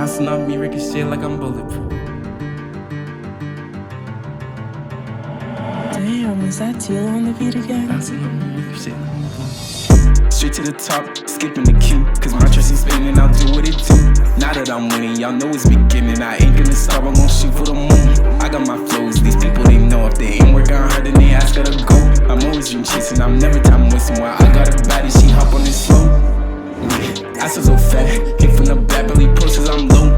Bouncing off me, ricochet like I'm bulletproof. Damn, is that Teal on the beat again? Bouncing off me, ricochet like I'm bulletproof. Straight to the top, skipping the queue, cause my chasin spinning, I'll do what it do. Now that I'm winning, y'all know it's beginning. I ain't gonna stop, I'm gon' shoot for the moon. I got my flows, these people they know if they ain't working hard, then they ask her to go. I'm always dream chasing, I'm never time wasting. While I got a baddie, she hop on this slow. Ass is so fat, hit from the back, belly pulses, I'm low.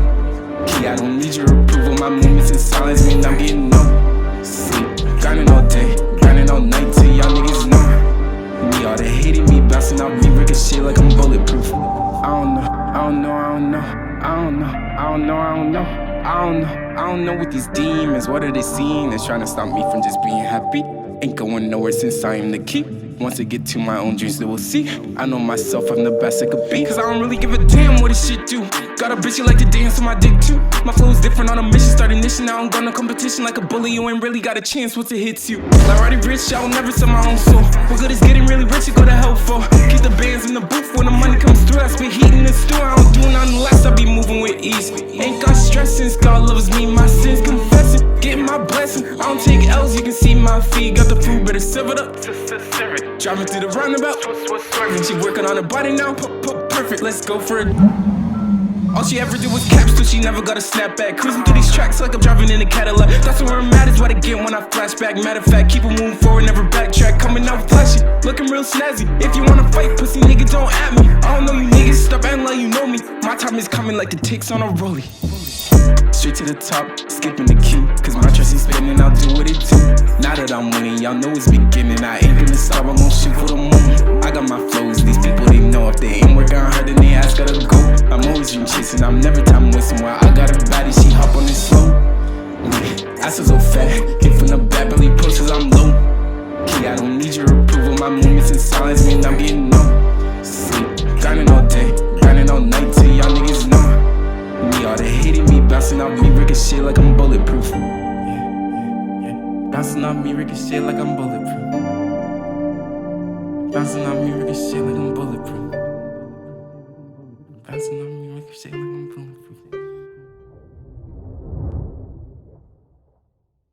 Key, I don't need your approval, my movements in silence mean I'm getting no sleep. Grinding all day, grinding all night till y'all niggas know. Me, all they hating me, bouncing off me, ricochet like I'm bulletproof. I don't know what these demons, what are they seeing? They're trying to stop me from just being happy. Ain't going nowhere since I am the key. Once I get to my own dreams, they will see. I know myself, I'm the best I could be. Cause I don't really give a damn what this shit do. Got a bitch, you like to dance on my dick too. My flow's different on a mission, start ignition. Now I'm gonna competition like a bully. You ain't really got a chance once it hits you. Like already rich, I will never sell my own soul. What good is getting really rich, you go to hell for. Keep the bands in the booth when the money comes through. I spit heat in the stew, I don't do nothing less, I be moving with ease. Ain't got stress since God loves me, my sins confessing. Getting my blessing, I don't take L's, you can see my feet. Got the food, better serve it up. Driving through the roundabout, she working on her body now, perfect, let's go for it. All she ever did was caps, so she never got a snap back. Cruising through these tracks like I'm driving in a Cadillac. That's where I'm at, is what I get when I flashback. Matter of fact, keep it moving forward, never backtrack. Coming out flashy, looking real snazzy. If you wanna fight, pussy nigga, don't at me. I don't know you niggas, stop acting like you know me. My time is coming like the ticks on a rollie. Straight to the top, skipping the queue, cause my chasin spinning, I'll do what it do. Now that I'm winning, y'all know it's beginning. I ain't gonna stop, I'm gon' shoot for the moon. I got my flows, these people they know if they ain't working hard, then they ask her to go. I'm always dream chasing, I'm never time wasting. While I got a baddie, she hop on this slow. Ass is so fat, hit from the back, belly pulses, I'm low. Key, I don't need your approval, my movements in silence mean I'm getting no sleep. Grinding all day, grinding all night till y'all niggas know. Me, all they hating me, bouncing off me, ricochet like I'm bulletproof. Bouncing off me, ricochet like I'm bulletproof. Bouncing off me, ricochet like I'm bulletproof.